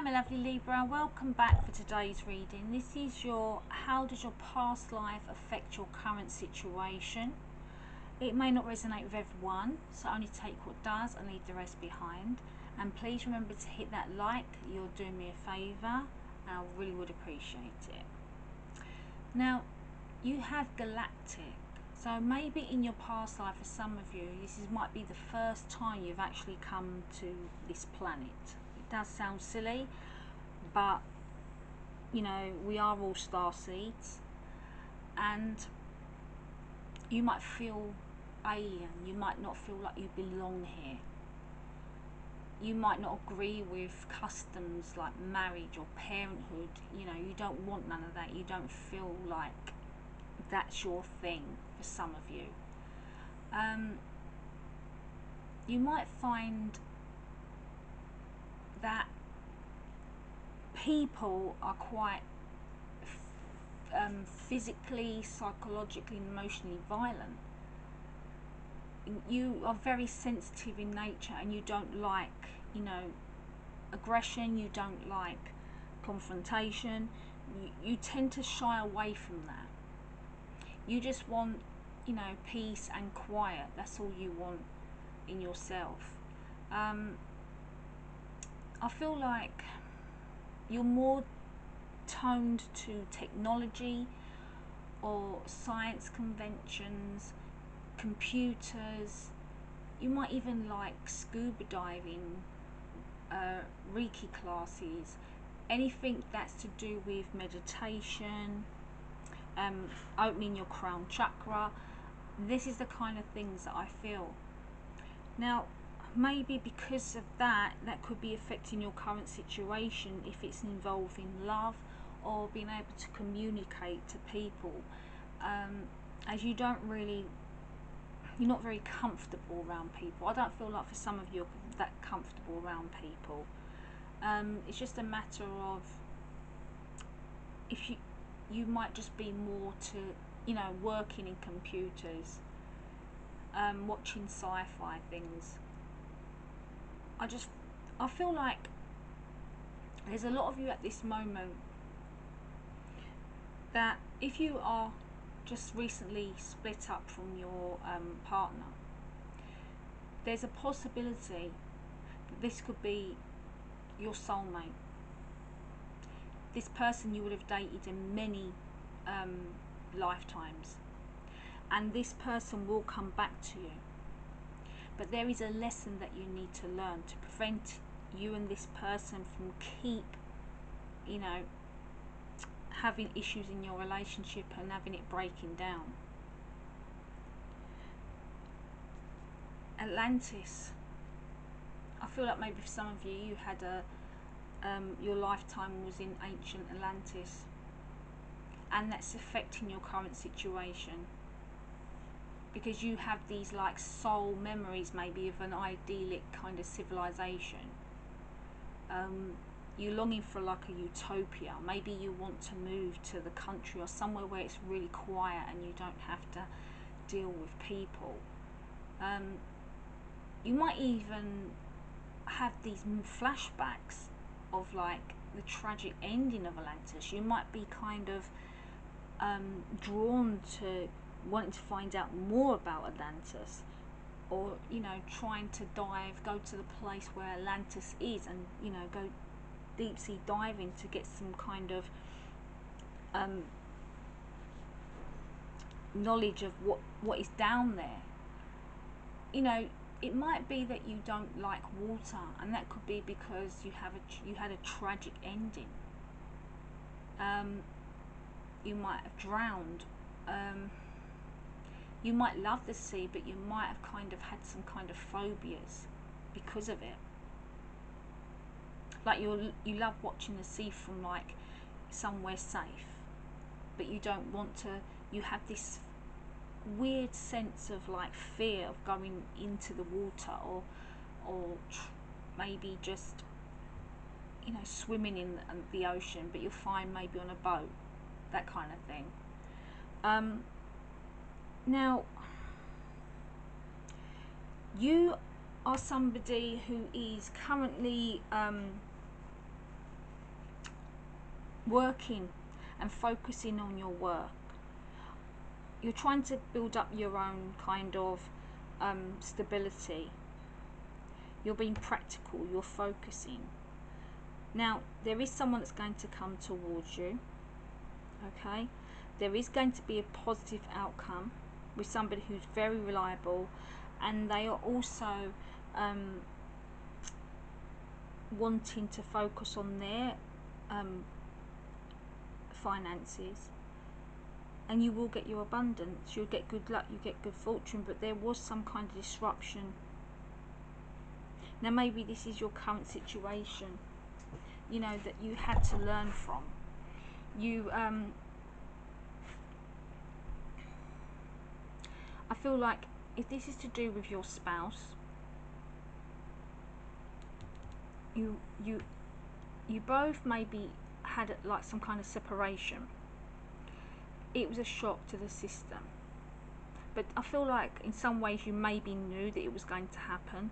my lovely Libra, welcome back for today's reading. This is your how does your past life affect your current situation. It may not resonate with everyone, so only take what does and leave the rest behind. And please remember to hit that like, you're doing me a favour, and I really would appreciate it. Now, you have galactic, so maybe in your past life for some of you, might be the first time you've actually come to this planet. It does sound silly, but you know, we are all star seeds, and you might feel alien, you might not feel like you belong here. You might not agree with customs like marriage or parenthood. You know, you don't want none of that. You don't feel like that's your thing for some of you. You might find that people are quite physically, psychologically and emotionally violent. You are very sensitive in nature, and you don't like, you know, aggression, you don't like confrontation. You tend to shy away from that. You just want, you know, peace and quiet. That's all you want in yourself. I feel like you're more toned to technology or science conventions, computers. You might even like scuba diving, Reiki classes, anything that's to do with meditation, opening your crown chakra. This is the kind of things that I feel. Now, maybe because of that could be affecting your current situation, if it's involving love or being able to communicate to people, as you're not very comfortable around people. I don't feel like for some of you are that comfortable around people. It's just a matter of, if you might just be more to, you know, working in computers, watching sci-fi things. I feel like there's a lot of you at this moment that, if you are just recently split up from your partner, there's a possibility that this could be your soulmate. This person you would have dated in many lifetimes, and this person will come back to you. But there is a lesson that you need to learn to prevent you and this person from you know, having issues in your relationship and having it breaking down. Atlantis. I feel like maybe for some of you, you had your lifetime was in ancient Atlantis, and that's affecting your current situation, because you have these like soul memories maybe of an idyllic kind of civilization. You're longing for like a utopia. Maybe you want to move to the country or somewhere where it's really quiet and you don't have to deal with people. You might even have these flashbacks of like the tragic ending of Atlantis. You might be kind of drawn to wanting to find out more about Atlantis, or, you know, trying to go to the place where Atlantis is, and, you know, go deep sea diving to get some kind of knowledge of what is down there. You know, it might be that you don't like water, and that could be because you had a tragic ending. You might have drowned. You might love the sea, but you might have kind of had some kind of phobias because of it. Like you love watching the sea from like somewhere safe, but you don't want to. You have this weird sense of like fear of going into the water, or maybe just, you know, swimming in the ocean, but you're fine maybe on a boat, that kind of thing. Now, you are somebody who is currently working and focusing on your work. You're trying to build up your own kind of stability. You're being practical, you're focusing. Now, there is someone that's going to come towards you, okay? There is going to be a positive outcome with somebody who's very reliable, and they are also wanting to focus on their finances. And you will get your abundance, you'll get good luck, you get good fortune, but there was some kind of disruption. Now maybe this is your current situation, you know, that you had to learn from. You I feel like if this is to do with your spouse, you both maybe had like some kind of separation. It was a shock to the system, but I feel like in some ways you maybe knew that it was going to happen,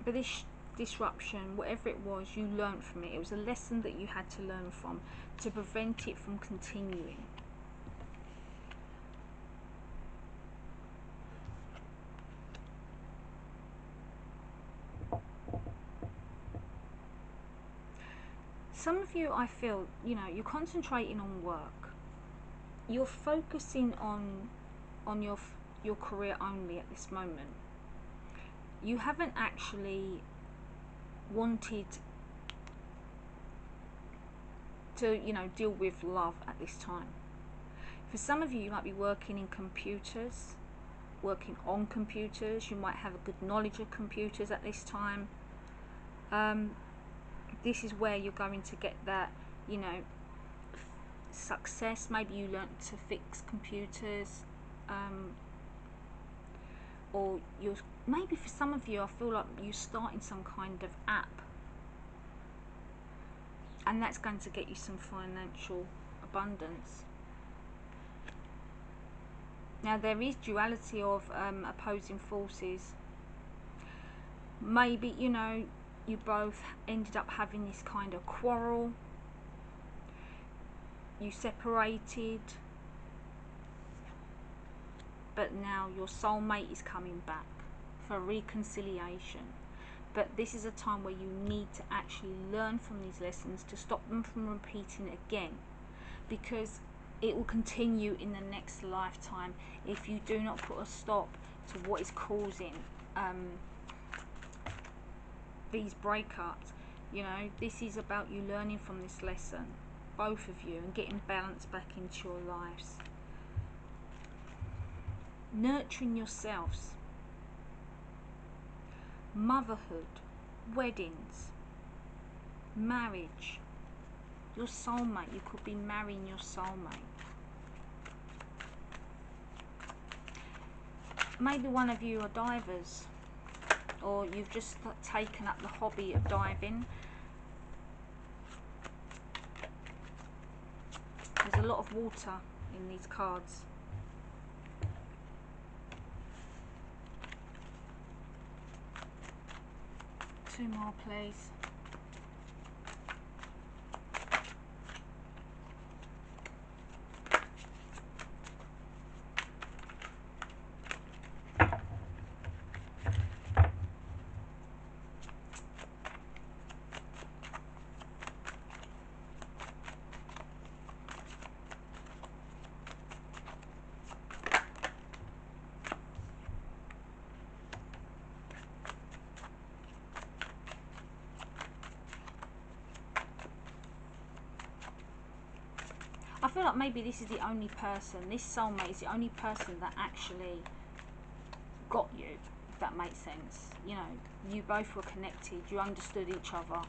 but this disruption, whatever it was, you learned from it. It was a lesson that you had to learn from to prevent it from continuing. Some of you, I feel, you know, you're concentrating on work. You're focusing on your career only at this moment. You haven't actually wanted to, you know, deal with love at this time. For some of you, you might be working in computers, working on computers. You might have a good knowledge of computers at this time. This is where you're going to get that, you know, success. Maybe you learnt to fix computers, or you're, maybe for some of you, I feel like you're starting some kind of app, and that's going to get you some financial abundance. Now there is duality of opposing forces. Maybe, you know, you both ended up having this kind of quarrel, you separated, but now your soulmate is coming back for reconciliation. But this is a time where you need to actually learn from these lessons to stop them from repeating again, because it will continue in the next lifetime if you do not put a stop to what is causing these breakups. You know, this is about you learning from this lesson, both of you, and getting balance back into your lives. Nurturing yourselves, motherhood, weddings, marriage, your soulmate. You could be marrying your soulmate. Maybe one of you are divers, or you've just taken up the hobby of diving. There's a lot of water in these cards. Two more, please. I feel like maybe this is the only person, this soulmate is the only person that actually got you, if that makes sense. You know, you both were connected, you understood each other.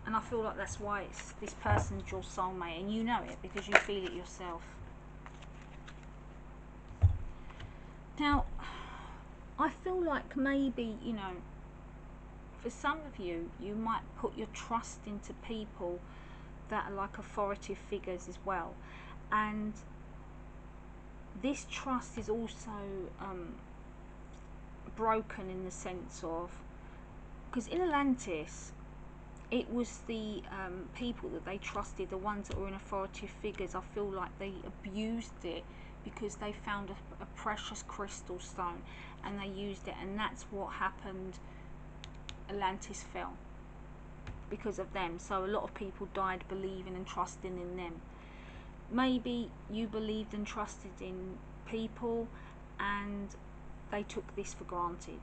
And I feel like that's why it's, this person's your soulmate, and you know it because you feel it yourself. Now, I feel like maybe, you know, for some of you, you might put your trust into people that are like authoritative figures as well, and this trust is also broken in the sense of, because in Atlantis it was the people that they trusted, the ones that were in authoritative figures. I feel like they abused it because they found a precious crystal stone and they used it, and that's what happened. Atlantis fell because of them. So a lot of people died believing and trusting in them. Maybe you believed and trusted in people and they took this for granted.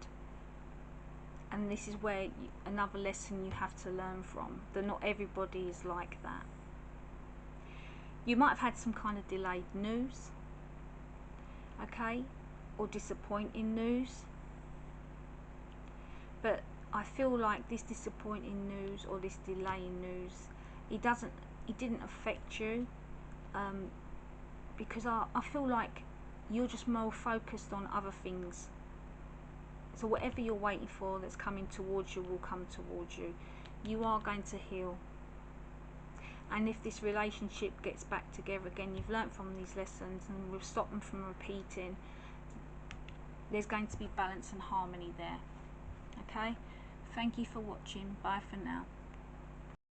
And this is where another lesson you have to learn from, that not everybody is like that. You might have had some kind of delayed news, okay, or disappointing news, but I feel like this disappointing news or this delaying news, it didn't affect you, because I feel like you're just more focused on other things. So whatever you're waiting for that's coming towards you will come towards you. You are going to heal. And if this relationship gets back together again, you've learnt from these lessons and we've stopped them from repeating. There's going to be balance and harmony there. Okay? Thank you for watching. Bye for now.